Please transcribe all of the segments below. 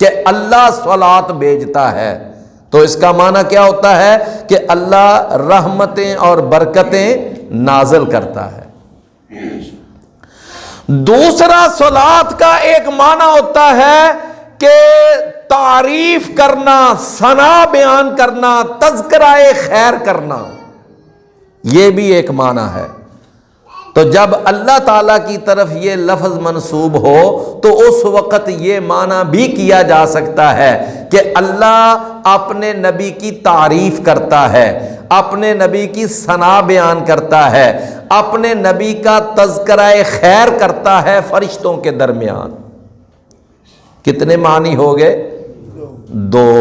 کہ اللہ صلات بھیجتا ہے، تو اس کا معنی کیا ہوتا ہے کہ اللہ رحمتیں اور برکتیں نازل کرتا ہے۔ دوسرا صلات کا ایک معنی ہوتا ہے کہ تعریف کرنا، ثنا بیان کرنا، تذکرہ خیر کرنا، یہ بھی ایک معنی ہے۔ تو جب اللہ تعالیٰ کی طرف یہ لفظ منسوب ہو تو اس وقت یہ معنی بھی کیا جا سکتا ہے کہ اللہ اپنے نبی کی تعریف کرتا ہے، اپنے نبی کی ثنا بیان کرتا ہے، اپنے نبی کا تذکرہ خیر کرتا ہے فرشتوں کے درمیان۔ کتنے معنی ہو گئے؟ دو۔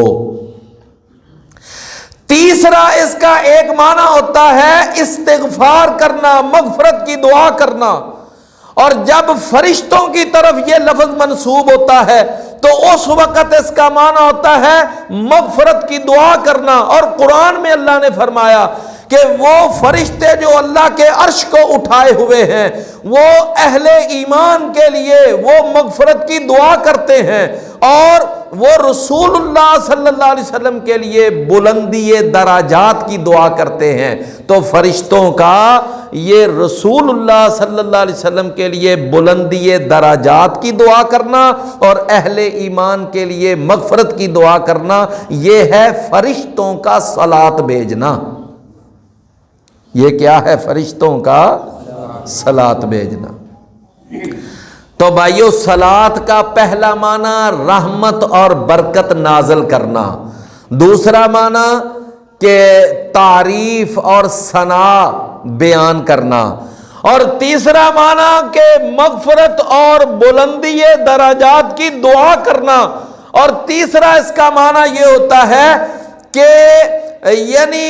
تیسرا اس کا ایک معنی ہوتا ہے استغفار کرنا، مغفرت کی دعا کرنا، اور جب فرشتوں کی طرف یہ لفظ منسوب ہوتا ہے تو اس وقت اس کا معنی ہوتا ہے مغفرت کی دعا کرنا۔ اور قرآن میں اللہ نے فرمایا کہ وہ فرشتے جو اللہ کے عرش کو اٹھائے ہوئے ہیں وہ اہل ایمان کے لیے وہ مغفرت کی دعا کرتے ہیں، اور وہ رسول اللہ صلی اللہ علیہ وسلم کے لیے بلندی درجات کی دعا کرتے ہیں۔ تو فرشتوں کا یہ رسول اللہ صلی اللہ علیہ وسلم کے لیے بلندی درجات کی دعا کرنا اور اہل ایمان کے لیے مغفرت کی دعا کرنا، یہ ہے فرشتوں کا صلات بھیجنا۔ یہ کیا ہے؟ فرشتوں کا صلات بھیجنا۔ تو بھائیو، صلات کا پہلا معنی رحمت اور برکت نازل کرنا، دوسرا معنی کہ تعریف اور ثنا بیان کرنا، اور تیسرا معنی کہ مغفرت اور بلندی درجات کی دعا کرنا، اور تیسرا اس کا معنی یہ ہوتا ہے کہ یعنی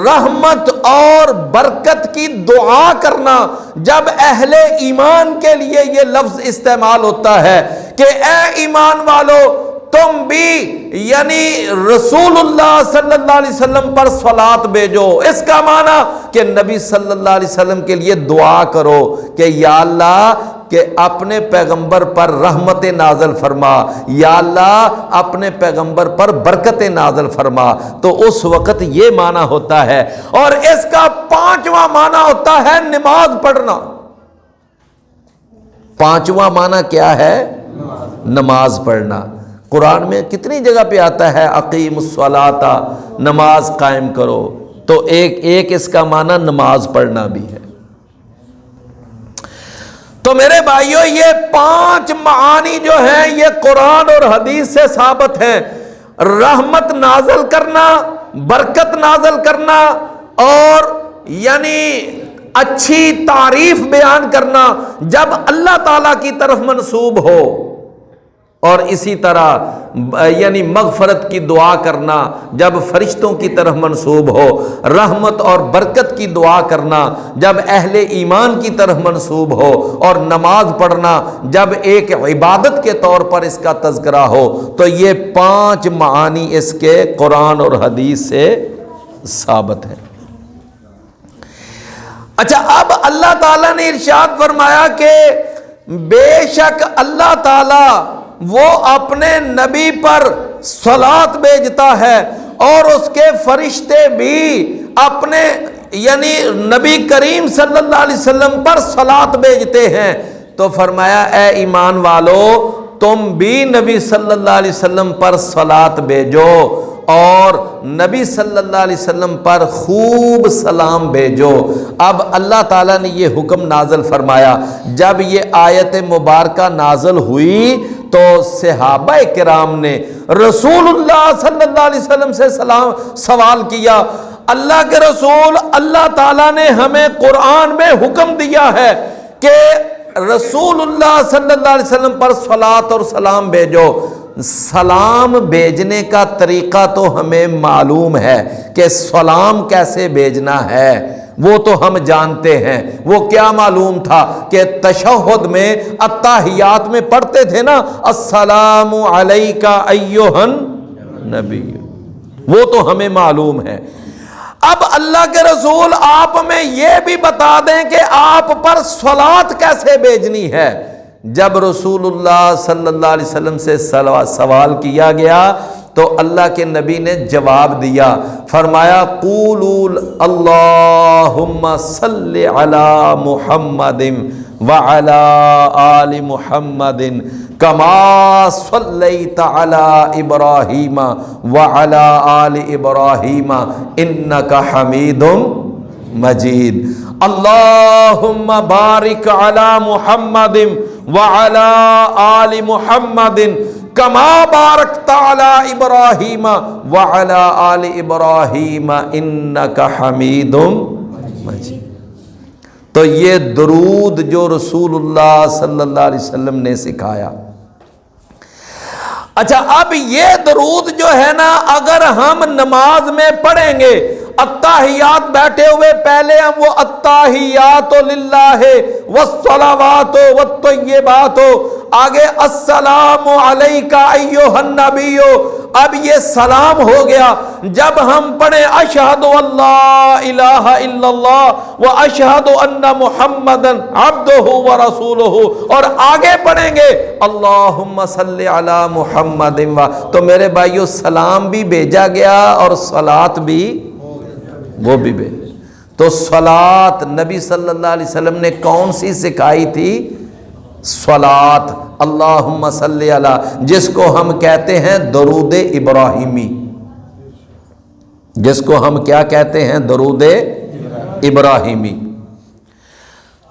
رحمت اور برکت کی دعا کرنا۔ جب اہل ایمان کے لیے یہ لفظ استعمال ہوتا ہے کہ اے ایمان والو تم بھی یعنی رسول اللہ صلی اللہ علیہ وسلم پر صلات بھیجو، اس کا معنی کہ نبی صلی اللہ علیہ وسلم کے لیے دعا کرو کہ یا اللہ کہ اپنے پیغمبر پر رحمت نازل فرما، یا اللہ اپنے پیغمبر پر برکت نازل فرما۔ تو اس وقت یہ معنی ہوتا ہے۔ اور اس کا پانچواں معنی ہوتا ہے نماز پڑھنا۔ پانچواں معنی کیا ہے؟ نماز پڑھنا۔ قرآن میں کتنی جگہ پہ آتا ہے اقیم الصلاۃ، نماز قائم کرو، تو ایک اس کا معنی نماز پڑھنا بھی ہے۔ تو میرے بھائیوں، یہ پانچ معانی جو ہیں یہ قرآن اور حدیث سے ثابت ہیں۔ رحمت نازل کرنا، برکت نازل کرنا، اور یعنی اچھی تعریف بیان کرنا جب اللہ تعالیٰ کی طرف منسوب ہو، اور اسی طرح یعنی مغفرت کی دعا کرنا جب فرشتوں کی طرف منسوب ہو، رحمت اور برکت کی دعا کرنا جب اہل ایمان کی طرف منسوب ہو، اور نماز پڑھنا جب ایک عبادت کے طور پر اس کا تذکرہ ہو۔ تو یہ پانچ معانی اس کے قرآن اور حدیث سے ثابت ہے۔ اچھا، اب اللہ تعالیٰ نے ارشاد فرمایا کہ بے شک اللہ تعالیٰ وہ اپنے نبی پر صلات بھیجتا ہے، اور اس کے فرشتے بھی اپنے یعنی نبی کریم صلی اللہ علیہ وسلم پر صلات بھیجتے ہیں۔ تو فرمایا اے ایمان والو تم بھی نبی صلی اللہ علیہ وسلم پر صلات بھیجو، اور نبی صلی اللہ علیہ وسلم پر خوب سلام بھیجو۔ اب اللہ تعالیٰ نے یہ حکم نازل فرمایا۔ جب یہ آیت مبارکہ نازل ہوئی تو صحابہ کرام نے رسول اللہ صلی اللہ علیہ وسلم سے سوال کیا، اللہ کے رسول، اللہ تعالیٰ نے ہمیں قرآن میں حکم دیا ہے کہ رسول اللہ صلی اللہ علیہ وسلم پر صلات اور سلام بھیجو۔ سلام بھیجنے کا طریقہ تو ہمیں معلوم ہے کہ سلام کیسے بھیجنا ہے، وہ تو ہم جانتے ہیں۔ وہ کیا معلوم تھا کہ تشہد میں التحیات میں پڑھتے تھے نا، السلام علیکہ ایھا النبی، وہ تو ہمیں معلوم ہے۔ اب اللہ کے رسول آپ ہمیں یہ بھی بتا دیں کہ آپ پر صلات کیسے بھیجنی ہے، جب رسول اللہ صلی اللہ علیہ وسلم سے سوال کیا گیا تو اللہ کے نبی نے جواب دیا، فرمایا قولوا اللہم صلی علی محمد وعلی آل محمد کما صلیت علی ابراہیم وعلی آل ابراہیم انک حمید مجید۔ اللہم بارک علی محمد وعلی آل محمد کما بارکت علی ابراہیم وعلی آل ابراہیم انک حمید مجید۔ تو یہ درود جو رسول اللہ صلی اللہ علیہ وسلم نے سکھایا۔ اچھا، اب یہ درود جو ہے نا، اگر ہم نماز میں پڑھیں گے، التحیات بیٹھے ہوئے پہلے ہم وہ التحیات للہ والصلوات والطیبات، آگے السلام علیک ایھا النبی، اب یہ سلام ہو گیا۔ جب ہم پڑھیں اشہد اللہ الہ الا اللہ و اشہد ان محمدا عبدہ و رسولہ، اور آگے پڑھیں گے اللہم صلی علی محمد، تو میرے بھائیو سلام بھی بھیجا گیا اور صلاۃ بھی وہ بھی بھیجا۔ تو صلاۃ نبی صلی اللہ علیہ وسلم نے کون سی سکھائی تھی؟ صلاۃ اللہم صلی علی، جس کو ہم کہتے ہیں درود ابراہیمی، جس کو ہم کیا کہتے ہیں؟ درود ابراہیمی۔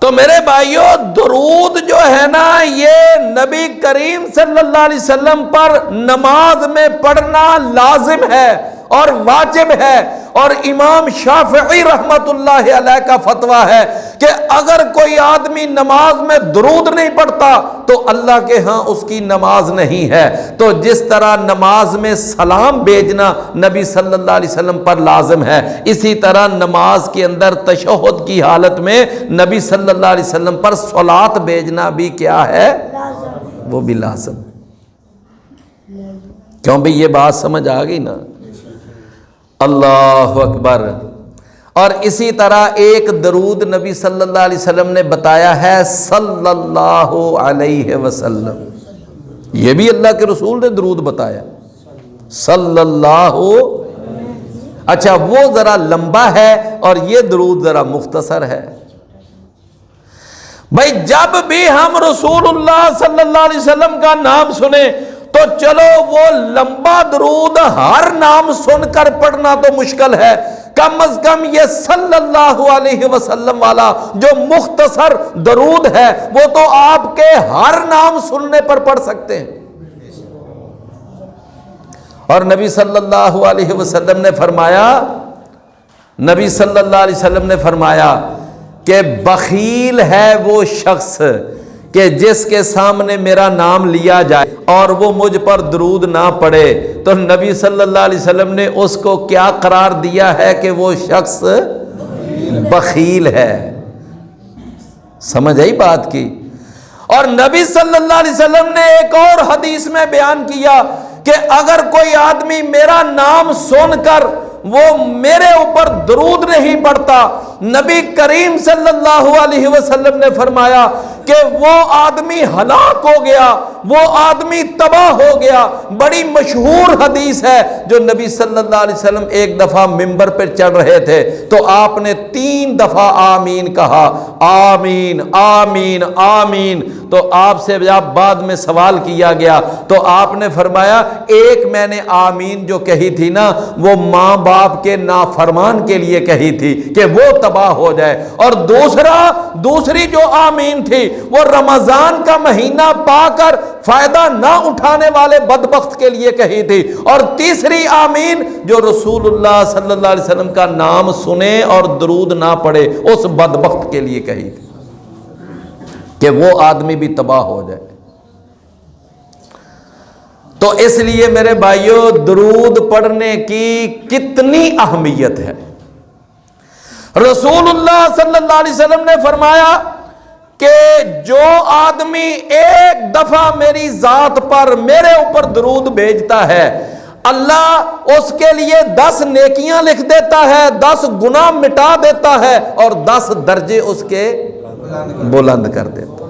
تو میرے بھائیو درود جو ہے نا، یہ نبی کریم صلی اللہ علیہ وسلم پر نماز میں پڑھنا لازم ہے اور واجب ہے، اور امام شافعی رحمت اللہ علیہ کا فتویٰ ہے کہ اگر کوئی آدمی نماز میں درود نہیں پڑھتا تو اللہ کے ہاں اس کی نماز نہیں ہے۔ تو جس طرح نماز میں سلام بھیجنا نبی صلی اللہ علیہ وسلم پر لازم ہے، اسی طرح نماز کے اندر تشہد کی حالت میں نبی صلی اللہ علیہ وسلم پر صلاۃ بھیجنا بھی کیا ہے؟ وہ بھی لازم۔ کیوں بھی یہ بات سمجھ آ گئی نا؟ اللہ اکبر۔ اور اسی طرح ایک درود نبی صلی اللہ علیہ وسلم نے بتایا ہے، صلی اللہ علیہ وسلم، یہ بھی اللہ کے رسول نے درود بتایا، صلی اللہ۔ اچھا، وہ ذرا لمبا ہے اور یہ درود ذرا مختصر ہے۔ بھائی جب بھی ہم رسول اللہ صلی اللہ علیہ وسلم کا نام سنیں تو چلو وہ لمبا درود ہر نام سن کر پڑھنا تو مشکل ہے، کم از کم یہ صلی اللہ علیہ وسلم والا جو مختصر درود ہے وہ تو آپ کے ہر نام سننے پر پڑھ سکتے ہیں۔ اور نبی صلی اللہ علیہ وسلم نے فرمایا، نبی صلی اللہ علیہ وسلم نے فرمایا کہ بخیل ہے وہ شخص کہ جس کے سامنے میرا نام لیا جائے اور وہ مجھ پر درود نہ پڑھے، تو نبی صلی اللہ علیہ وسلم نے اس کو کیا قرار دیا ہے کہ وہ شخص بخیل ہے۔ سمجھ آئی بات کی؟ اور نبی صلی اللہ علیہ وسلم نے ایک اور حدیث میں بیان کیا کہ اگر کوئی آدمی میرا نام سن کر وہ میرے اوپر درود نہیں پڑھتا، نبی کریم صلی اللہ علیہ وسلم نے فرمایا کہ وہ آدمی ہلاک ہو گیا، وہ آدمی تباہ ہو گیا۔ بڑی مشہور حدیث ہے جو نبی صلی اللہ علیہ وسلم ایک دفعہ ممبر پر چڑھ رہے تھے تو آپ نے 3 دفعہ آمین کہا، آمین آمین آمین۔ تو آپ سے جب بعد میں سوال کیا گیا تو آپ نے فرمایا ایک میں نے آمین جو کہی تھی نا وہ ماں باپ کے نافرمان کے لیے کہی تھی کہ وہ تباہ ہو جائے، اور دوسری جو آمین تھی وہ رمضان کا مہینہ پا کر فائدہ نہ اٹھانے والے بدبخت کے لیے کہی تھی، اور تیسری آمین جو رسول اللہ صلی اللہ علیہ وسلم کا نام سنے اور درود نہ پڑھے اس بدبخت کے لیے کہی تھی کہ وہ آدمی بھی تباہ ہو جائے۔ تو اس لیے میرے بھائیوں درود پڑھنے کی کتنی اہمیت ہے۔ رسول اللہ صلی اللہ علیہ وسلم نے فرمایا کہ جو آدمی ایک دفعہ میری ذات پر میرے اوپر درود بھیجتا ہے، اللہ اس کے لیے 10 نیکیاں لکھ دیتا ہے، 10 گناہ مٹا دیتا ہے اور 10 درجے اس کے بلند کر دیتا ہے۔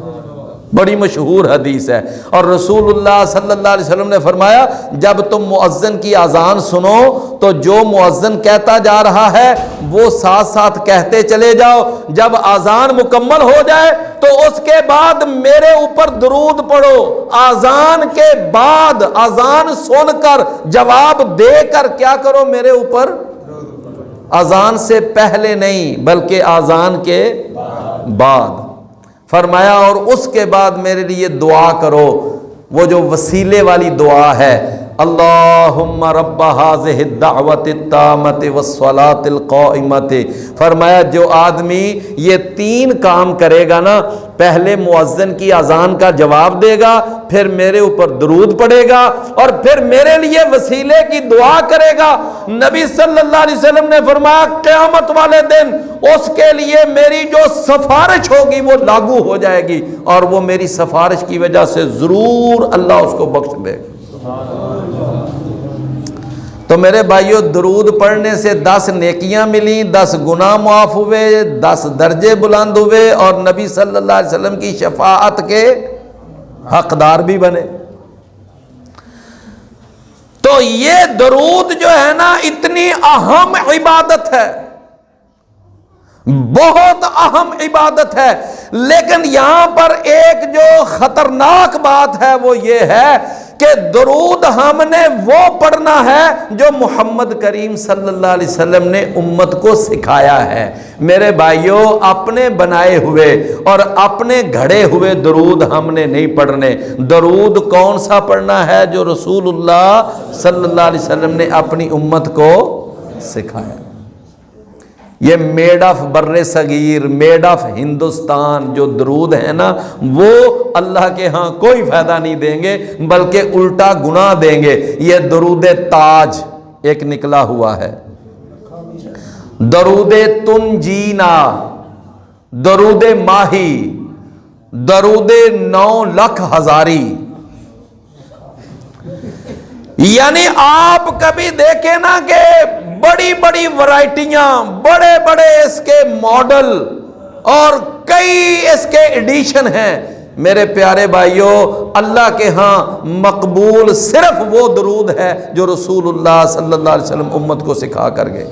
بڑی مشہور حدیث ہے۔ اور رسول اللہ صلی اللہ علیہ وسلم نے فرمایا جب تم مؤذن کی اذان سنو تو جو مؤذن کہتا جا رہا ہے وہ ساتھ ساتھ کہتے چلے جاؤ، جب اذان مکمل ہو جائے تو اس کے بعد میرے اوپر درود پڑھو۔ اذان کے بعد، اذان سن کر جواب دے کر کیا کرو؟ میرے اوپر، اذان سے پہلے نہیں بلکہ اذان کے بعد۔ فرمایا اور اس کے بعد میرے لیے دعا کرو، وہ جو وسیلے والی دعا ہے، اللہم رب ہذہ الدعوۃ التامۃ والصلاۃ القائمۃ۔ فرمایا جو آدمی یہ 3 کام کرے گا نا، پہلے مؤذن کی اذان کا جواب دے گا، پھر میرے اوپر درود پڑے گا، اور پھر میرے لیے وسیلے کی دعا کرے گا، نبی صلی اللہ علیہ وسلم نے فرمایا قیامت والے دن اس کے لیے میری جو سفارش ہوگی وہ لاگو ہو جائے گی، اور وہ میری سفارش کی وجہ سے ضرور اللہ اس کو بخش دے گا۔ تو میرے بھائیو، درود پڑھنے سے 10 نیکیاں ملیں، 10 گناہ معاف ہوئے، 10 درجے بلند ہوئے، اور نبی صلی اللہ علیہ وسلم کی شفاعت کے حقدار بھی بنے۔ تو یہ درود جو ہے نا اتنی اہم عبادت ہے، بہت اہم عبادت ہے، لیکن یہاں پر ایک جو خطرناک بات ہے وہ یہ ہے کہ درود ہم نے وہ پڑھنا ہے جو محمد کریم صلی اللہ علیہ وسلم نے امت کو سکھایا ہے۔ میرے بھائیوں، اپنے بنائے ہوئے اور اپنے گھڑے ہوئے درود ہم نے نہیں پڑھنے۔ درود کون سا پڑھنا ہے؟ جو رسول اللہ صلی اللہ علیہ وسلم نے اپنی امت کو سکھایا۔ یہ میڈ آف بر صغیر، میڈ آف ہندوستان جو درود ہے نا، وہ اللہ کے ہاں کوئی فائدہ نہیں دیں گے بلکہ الٹا گناہ دیں گے۔ یہ درود تاج ایک نکلا ہوا ہے، درود تنجینا، درود ماہی، درود 9 لاکھ ہزاری۔ یعنی آپ کبھی دیکھیں نا کہ بڑی بڑی ورائٹیاں، بڑے بڑے اس کے ماڈل اور کئی اس کے ایڈیشن ہیں۔ میرے پیارے بھائیوں، اللہ کے ہاں مقبول صرف وہ درود ہے جو رسول اللہ صلی اللہ علیہ وسلم امت کو سکھا کر گئے۔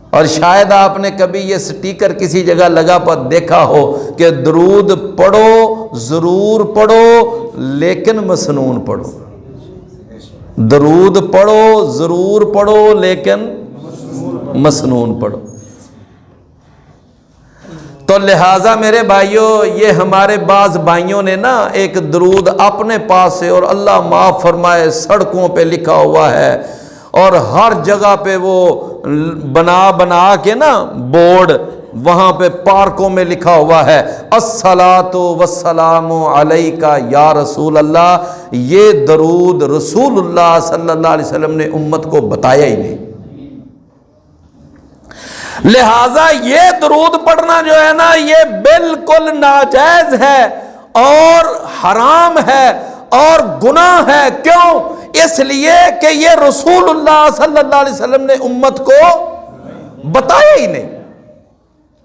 اور شاید آپ نے کبھی یہ سٹیکر کسی جگہ لگا پر دیکھا ہو کہ درود پڑھو، ضرور پڑھو، لیکن مسنون پڑھو۔ درود پڑھو، ضرور پڑھو، لیکن مسنون پڑھو۔ تو لہٰذا میرے بھائیوں، یہ ہمارے بعض بھائیوں نے نا ایک درود اپنے پاس سے، اور اللہ معاف فرمائے سڑکوں پہ لکھا ہوا ہے، اور ہر جگہ پہ وہ بنا کے نا بورڈ، وہاں پہ پارکوں میں لکھا ہوا ہے الصلاۃ والسلام علیک یا رسول اللہ۔ یہ درود رسول اللہ صلی اللہ علیہ وسلم نے امت کو بتایا ہی نہیں۔ لہذا یہ درود پڑھنا جو ہے نا، یہ بالکل ناجائز ہے اور حرام ہے اور گناہ ہے۔ کیوں؟ اس لیے کہ یہ رسول اللہ صلی اللہ علیہ وسلم نے امت کو بتایا ہی نہیں،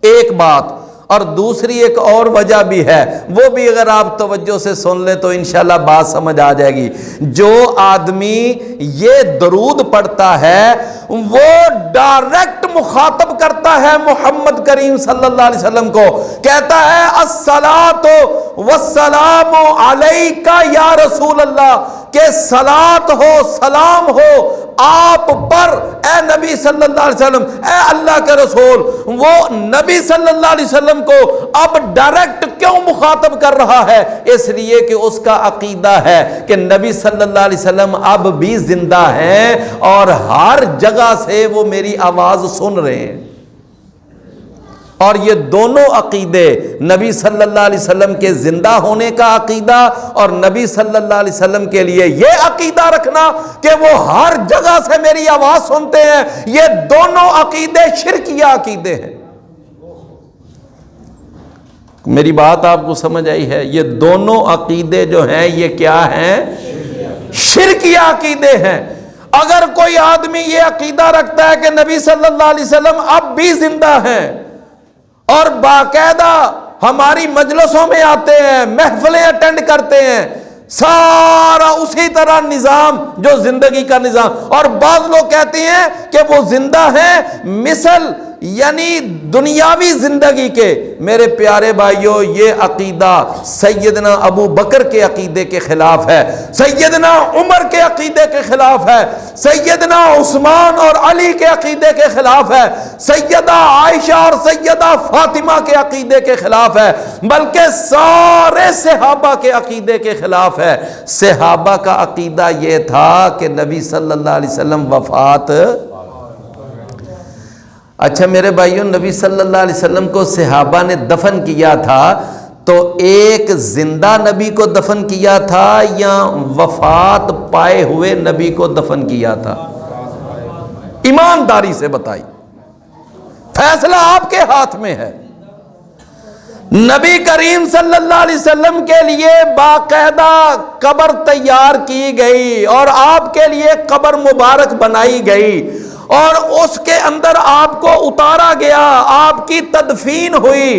ایک بات۔ اور دوسری ایک اور وجہ بھی ہے، وہ بھی اگر آپ توجہ سے سن لیں تو انشاءاللہ بات سمجھ آ جائے گی۔ جو آدمی یہ درود پڑھتا ہے وہ ڈائریکٹ مخاطب کرتا ہے محمد کریم صلی اللہ علیہ وسلم کو، کہتا ہے الصلاۃ والسلام علیک یا رسول اللہ، کہ صلاۃ ہو، سلام ہو آپ پر اے نبی صلی اللہ علیہ وسلم، اے اللہ کے رسول۔ وہ نبی صلی اللہ علیہ وسلم کو اب ڈائریکٹ کیوں مخاطب کر رہا ہے؟ اس لیے کہ اس کا عقیدہ ہے کہ نبی صلی اللہ علیہ وسلم اب بھی زندہ ہیں اور ہر جگہ سے وہ میری آواز سن رہے ہیں۔ اور یہ دونوں عقیدے، نبی صلی اللہ علیہ وسلم کے زندہ ہونے کا عقیدہ اور نبی صلی اللہ علیہ وسلم کے لیے یہ عقیدہ رکھنا کہ وہ ہر جگہ سے میری آواز سنتے ہیں، یہ دونوں عقیدے شرکیہ عقیدے ہیں۔ میری بات آپ کو سمجھ آئی ہے؟ یہ دونوں عقیدے جو ہیں یہ کیا ہیں؟ شرکیہ عقیدے ہیں۔ اگر کوئی آدمی یہ عقیدہ رکھتا ہے کہ نبی صلی اللہ علیہ وسلم اب بھی زندہ ہیں اور باقاعدہ ہماری مجلسوں میں آتے ہیں، محفلیں اٹینڈ کرتے ہیں، سارا اسی طرح نظام جو زندگی کا نظام. اور بعض لوگ کہتے ہیں کہ وہ زندہ ہیں مثل یعنی دنیاوی زندگی کے. میرے پیارے بھائیوں، یہ عقیدہ سیدنا ابو بکر کے عقیدے کے خلاف ہے، سیدنا عمر کے عقیدے کے خلاف ہے، سیدنا عثمان اور علی کے عقیدے کے خلاف ہے، سیدہ عائشہ اور سیدہ فاطمہ کے عقیدے کے خلاف ہے، بلکہ سارے صحابہ کے عقیدے کے خلاف ہے. صحابہ کا عقیدہ یہ تھا کہ نبی صلی اللہ علیہ وسلم وفات. اچھا میرے بھائیوں، نبی صلی اللہ علیہ وسلم کو صحابہ نے دفن کیا تھا تو ایک زندہ نبی کو دفن کیا تھا یا وفات پائے ہوئے نبی کو دفن کیا تھا؟ ایمانداری سے بتائی، فیصلہ آپ کے ہاتھ میں ہے. نبی کریم صلی اللہ علیہ وسلم کے لیے باقاعدہ قبر تیار کی گئی اور آپ کے لیے قبر مبارک بنائی گئی اور اس کے اندر آپ کو اتارا گیا، آپ کی تدفین ہوئی.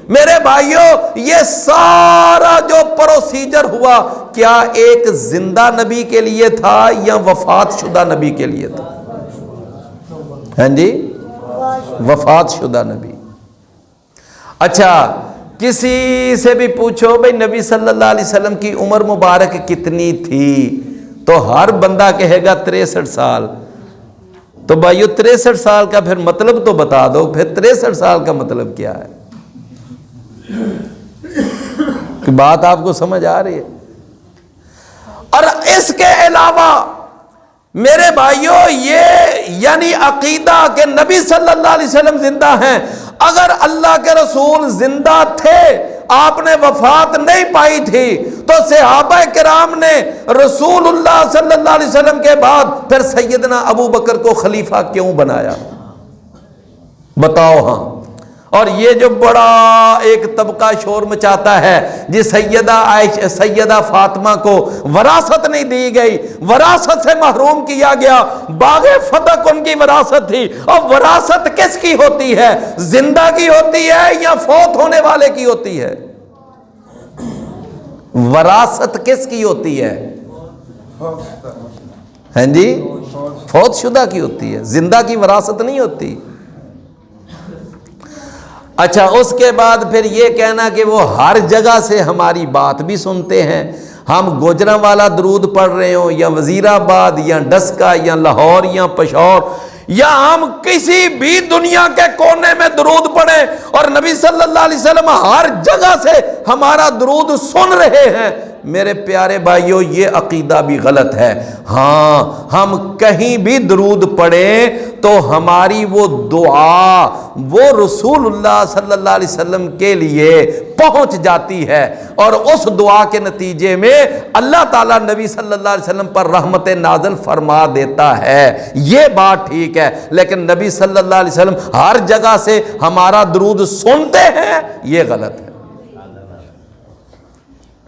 میرے بھائیوں، یہ سارا جو پروسیجر ہوا کیا ایک زندہ نبی کے لیے تھا یا وفات شدہ نبی کے لیے تھا؟ ہاں جی، وفات شدہ نبی. اچھا کسی سے بھی پوچھو بھئی نبی صلی اللہ علیہ وسلم کی عمر مبارک کتنی تھی تو ہر بندہ کہے گا 63 سال. تو بھائیو 63 سال کا پھر مطلب تو بتا دو، پھر 63 سال کا مطلب کیا ہے؟ کہ بات آپ کو سمجھ آ رہی ہے؟ اور اس کے علاوہ میرے بھائیو یہ یعنی عقیدہ کہ نبی صلی اللہ علیہ وسلم زندہ ہیں. اگر اللہ کے رسول زندہ تھے، آپ نے وفات نہیں پائی تھی، تو صحابہ کرام نے رسول اللہ صلی اللہ علیہ وسلم کے بعد پھر سیدنا ابو بکر کو خلیفہ کیوں بنایا؟ بتاؤ. ہاں. اور یہ جو بڑا ایک طبقہ شور مچاتا ہے جی سیدہ فاطمہ کو وراثت نہیں دی گئی، وراثت سے محروم کیا گیا، باغ فتح ان کی وراثت تھی. اور وراثت کس کی ہوتی ہے؟ زندہ کی ہوتی ہے یا فوت ہونے والے کی ہوتی ہے؟ وراثت کس کی ہوتی ہے؟ ہاں جی، فوت شدہ کی ہوتی ہے، زندہ کی وراثت نہیں ہوتی. اچھا اس کے بعد پھر یہ کہنا کہ وہ ہر جگہ سے ہماری بات بھی سنتے ہیں، ہم گوجرا والا درود پڑھ رہے ہوں یا وزیر آباد یا ڈسکا یا لاہور یا پشاور یا ہم کسی بھی دنیا کے کونے میں درود پڑھیں اور نبی صلی اللہ علیہ وسلم ہر جگہ سے ہمارا درود سن رہے ہیں. میرے پیارے بھائیوں، یہ عقیدہ بھی غلط ہے. ہاں ہم کہیں بھی درود پڑھیں تو ہماری وہ دعا وہ رسول اللہ صلی اللہ علیہ وسلم کے لیے پہنچ جاتی ہے اور اس دعا کے نتیجے میں اللہ تعالیٰ نبی صلی اللہ علیہ وسلم پر رحمت نازل فرما دیتا ہے. یہ بات ٹھیک ہے، لیکن نبی صلی اللہ علیہ وسلم ہر جگہ سے ہمارا درود سنتے ہیں، یہ غلط ہے.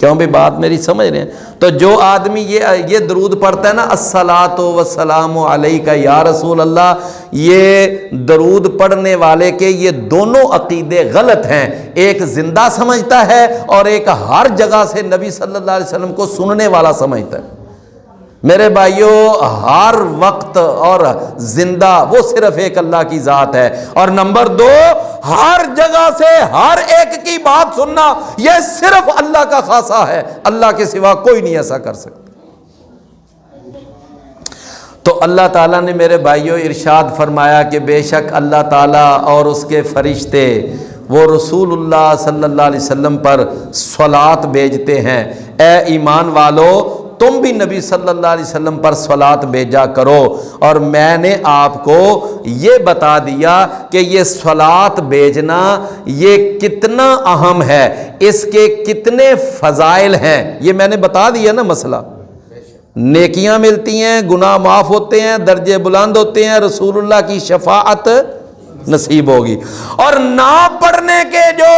کیوں بھی بات میری سمجھ رہے ہیں؟ تو جو آدمی یہ درود پڑھتا ہے نا، الصلاۃ والسلام علیک یا رسول اللہ، یہ درود پڑھنے والے کے یہ دونوں عقیدے غلط ہیں. ایک زندہ سمجھتا ہے اور ایک ہر جگہ سے نبی صلی اللہ علیہ وسلم کو سننے والا سمجھتا ہے. میرے بھائیوں، ہر وقت اور زندہ وہ صرف ایک اللہ کی ذات ہے. اور نمبر 2، ہر جگہ سے ہر ایک کی بات سننا یہ صرف اللہ کا خاصہ ہے، اللہ کے سوا کوئی نہیں ایسا کر سکتا. تو اللہ تعالیٰ نے میرے بھائیوں ارشاد فرمایا کہ بے شک اللہ تعالیٰ اور اس کے فرشتے وہ رسول اللہ صلی اللہ علیہ وسلم پر صلوات بھیجتے ہیں. اے ایمان والو، تم بھی نبی صلی اللہ علیہ وسلم پر صلوات بھیجا کرو. اور میں نے آپ کو یہ بتا دیا کہ یہ صلوات بھیجنا یہ کتنا اہم ہے، اس کے کتنے فضائل ہیں، یہ میں نے بتا دیا نا مسئلہ. نیکیاں ملتی ہیں، گناہ معاف ہوتے ہیں، درجے بلند ہوتے ہیں، رسول اللہ کی شفاعت نصیب ہوگی. اور نہ پڑھنے کے جو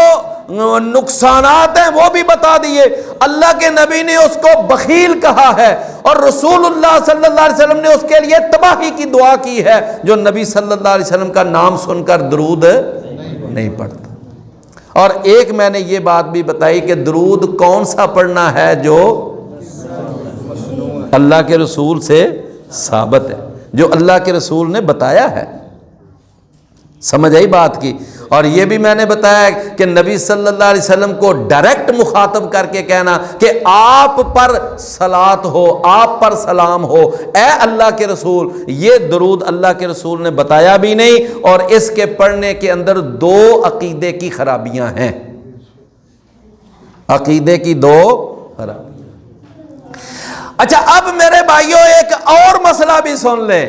نقصانات ہیں وہ بھی بتا دیے. اللہ کے نبی نے اس کو بخیل کہا ہے اور رسول اللہ صلی اللہ علیہ وسلم نے اس کے لیے تباہی کی دعا کی ہے جو نبی صلی اللہ علیہ وسلم کا نام سن کر درود نہیں پڑھتا. اور ایک میں نے یہ بات بھی بتائی کہ درود کون سا پڑھنا ہے جو اللہ کے رسول سے ثابت ہے، جو اللہ کے رسول نے بتایا ہے۔ سمجھ آئی بات کی؟ اور یہ بھی میں نے بتایا کہ نبی صلی اللہ علیہ وسلم کو ڈائریکٹ مخاطب کر کے کہنا کہ آپ پر صلات ہو، آپ پر سلام ہو اے اللہ کے رسول، یہ درود اللہ کے رسول نے بتایا بھی نہیں، اور اس کے پڑھنے کے اندر دو عقیدے کی خرابیاں ہیں، عقیدے کی دو خرابیاں۔ اچھا اب میرے بھائیوں ایک اور مسئلہ بھی سن لیں،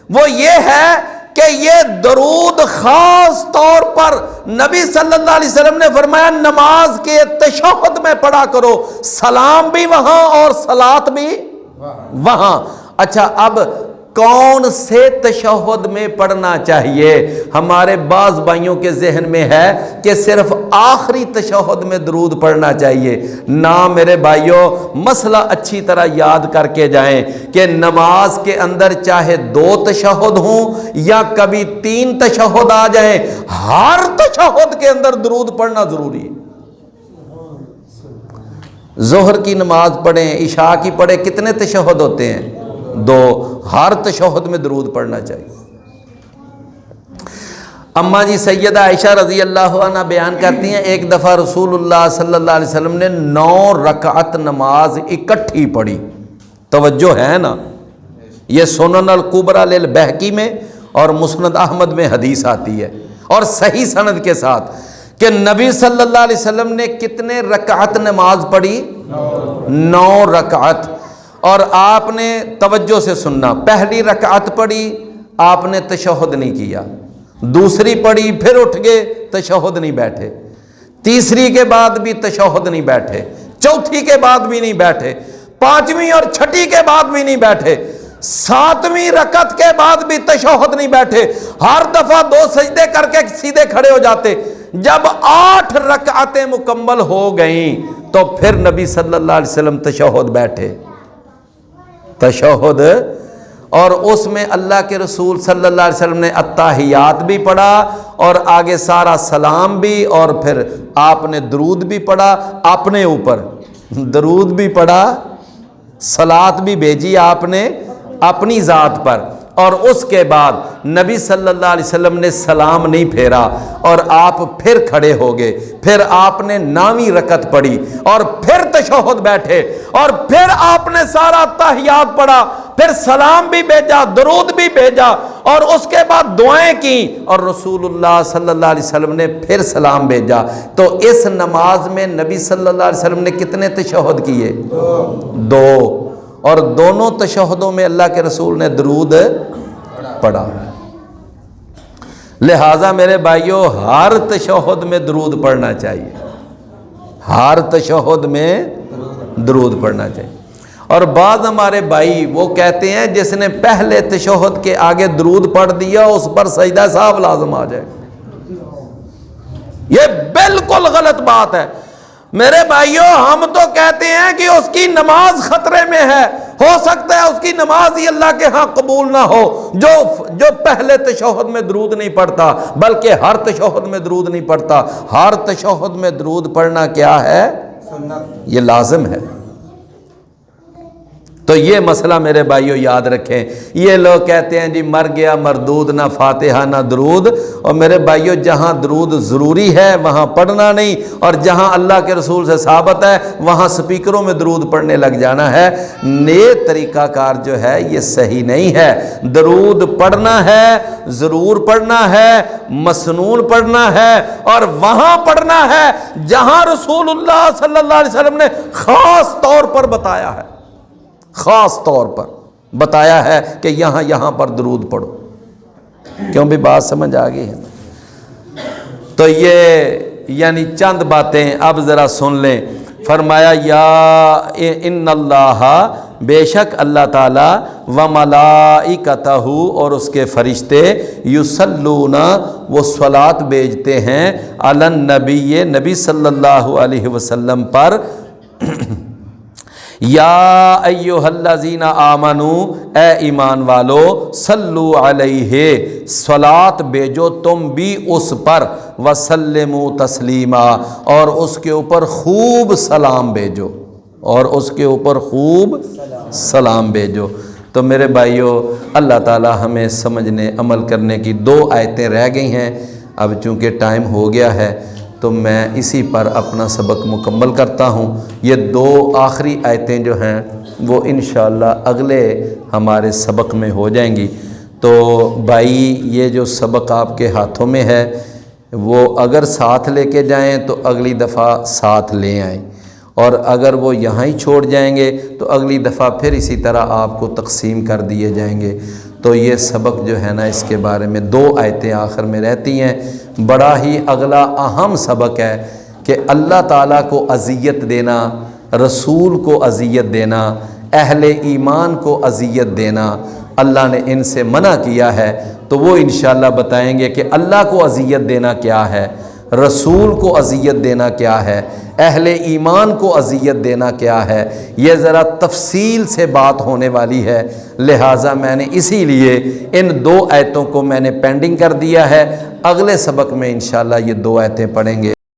وہ یہ ہے کہ یہ درود خاص طور پر نبی صلی اللہ علیہ وسلم نے فرمایا نماز کے تشہد میں پڑھا کرو، سلام بھی وہاں اور صلات بھی وہاں۔ اچھا اب کون سے تشہد میں پڑھنا چاہیے؟ ہمارے بعض بھائیوں کے ذہن میں ہے کہ صرف آخری تشہد میں درود پڑھنا چاہیے۔ نہ میرے بھائیوں، مسئلہ اچھی طرح یاد کر کے جائیں کہ نماز کے اندر چاہے 2 تشہد ہوں یا کبھی 3 تشہد آ جائیں، ہر تشہد کے اندر درود پڑھنا ضروری ہے۔ ظہر کی نماز پڑھیں، عشاء کی پڑھیں، کتنے تشہد ہوتے ہیں؟ 2۔ ہر تشہد میں درود پڑھنا چاہیے۔ اماں جی سیدہ عائشہ رضی اللہ عنہ بیان کرتی ہیں ایک دفعہ رسول اللہ صلی اللہ علیہ وسلم نے 9 رکعت نماز اکٹھی پڑھی۔ توجہ ہے نا، یہ سنن الکبریٰ للبہقی میں اور مسند احمد میں حدیث آتی ہے اور صحیح سند کے ساتھ کہ نبی صلی اللہ علیہ وسلم نے کتنے رکعت نماز پڑھی؟ 9 رکعت۔ اور آپ نے توجہ سے سننا، پہلی رکعت پڑھی آپ نے تشہد نہیں کیا، دوسری پڑھی پھر اٹھ گئے تشہد نہیں بیٹھے، تیسری کے بعد بھی تشہد نہیں بیٹھے، چوتھی کے بعد بھی نہیں بیٹھے، 5ویں اور 6ٹھی کے بعد بھی نہیں بیٹھے، 7ویں رکعت کے بعد بھی تشہد نہیں بیٹھے، ہر دفعہ 2 سجدے کر کے سیدھے کھڑے ہو جاتے۔ جب 8 رکعتیں مکمل ہو گئیں تو پھر نبی صلی اللہ علیہ وسلم تشہد بیٹھے، تشہد، اور اس میں اللہ کے رسول صلی اللہ علیہ وسلم نے التحیات بھی پڑھا اور آگے سارا سلام بھی، اور پھر آپ نے درود بھی پڑھا اپنے اوپر، درود بھی پڑھا، صلات بھی بھیجی آپ نے اپنی ذات پر، اور اس کے بعد نبی صلی اللہ علیہ وسلم نے سلام نہیں پھیرا اور آپ پھر کھڑے ہو گئے، پھر آپ نے 9ویں رکعت پڑھی اور پھر تشہد بیٹھے، اور پھر آپ نے سارا تحیات پڑھا، پھر سلام بھی بھیجا، درود بھی بھیجا، اور اس کے بعد دعائیں کی، اور رسول اللہ صلی اللہ علیہ وسلم نے پھر سلام بھیجا۔ تو اس نماز میں نبی صلی اللہ علیہ وسلم نے کتنے تشہد کیے؟ 2۔ اور دونوں تشہدوں میں اللہ کے رسول نے درود پڑھا۔ لہٰذا میرے بھائیوں ہر تشہد میں درود پڑھنا چاہیے، ہر تشہد میں درود پڑھنا چاہیے۔ اور بعض ہمارے بھائی وہ کہتے ہیں جس نے پہلے تشہد کے آگے درود پڑھ دیا اس پر سجدہ صاحب لازم آ جائے، یہ بالکل غلط بات ہے۔ میرے بھائیوں ہم تو کہتے ہیں کہ اس کی نماز خطرے میں ہے، ہو سکتا ہے اس کی نماز ہی اللہ کے ہاں قبول نہ ہو جو پہلے تشہد میں درود نہیں پڑھتا، بلکہ ہر تشہد میں درود نہیں پڑھتا۔ ہر تشہد میں درود پڑھنا کیا ہے؟ یہ لازم ہے۔ تو یہ مسئلہ میرے بھائیوں یاد رکھیں۔ یہ لوگ کہتے ہیں جی مر گیا مردود، نہ فاتحہ نہ درود، اور میرے بھائیوں جہاں درود ضروری ہے وہاں پڑھنا نہیں، اور جہاں اللہ کے رسول سے ثابت ہے وہاں سپیکروں میں درود پڑھنے لگ جانا ہے۔ یہ طریقہ کار جو ہے یہ صحیح نہیں ہے۔ درود پڑھنا ہے، ضرور پڑھنا ہے، مسنون پڑھنا ہے، اور وہاں پڑھنا ہے جہاں رسول اللہ صلی اللہ علیہ وسلم نے خاص طور پر بتایا ہے، خاص طور پر بتایا ہے کہ یہاں پر درود پڑھو۔ کیوں بھی بات سمجھ آ گئی ہے؟ تو یہ یعنی چند باتیں اب ذرا سن لیں۔ فرمایا یا ان اللہ، بے شک اللہ تعالی، و ملائکتہ، اور اس کے فرشتے، یصلون، وہ صلات بھیجتے ہیں، علی النبی، نبی صلی اللہ علیہ وسلم پر، یا ایھا الذین آمنو، اے ایمان والو، صلو علیہ، صلاۃ بھیجو تم بھی اس پر، وسلموا تسلیما، اور اس کے اوپر خوب سلام بھیجو، اور اس کے اوپر خوب سلام بھیجو۔ تو میرے بھائیو، اللہ تعالی ہمیں سمجھنے عمل کرنے کی 2 آیتیں رہ گئی ہیں، اب چونکہ ٹائم ہو گیا ہے تو میں اسی پر اپنا سبق مکمل کرتا ہوں۔ یہ 2 آخری آیتیں جو ہیں وہ انشاءاللہ اگلے ہمارے سبق میں ہو جائیں گی۔ تو بھائی یہ جو سبق آپ کے ہاتھوں میں ہے وہ اگر ساتھ لے کے جائیں تو اگلی دفعہ ساتھ لے آئیں، اور اگر وہ یہاں ہی چھوڑ جائیں گے تو اگلی دفعہ پھر اسی طرح آپ کو تقسیم کر دیے جائیں گے۔ تو یہ سبق جو ہے نا، اس کے بارے میں 2 آیتیں آخر میں رہتی ہیں۔ بڑا ہی اگلا اہم سبق ہے کہ اللہ تعالیٰ کو اذیت دینا، رسول کو اذیت دینا، اہل ایمان کو اذیت دینا اللہ نے ان سے منع کیا ہے۔ تو وہ انشاءاللہ بتائیں گے کہ اللہ کو اذیت دینا کیا ہے، رسول کو اذیت دینا کیا ہے، اہل ایمان کو اذیت دینا کیا ہے۔ یہ ذرا تفصیل سے بات ہونے والی ہے، لہٰذا میں نے اسی لیے ان 2 آیتوں کو میں نے پینڈنگ کر دیا ہے۔ اگلے سبق میں انشاءاللہ یہ 2 آیتیں پڑھیں گے۔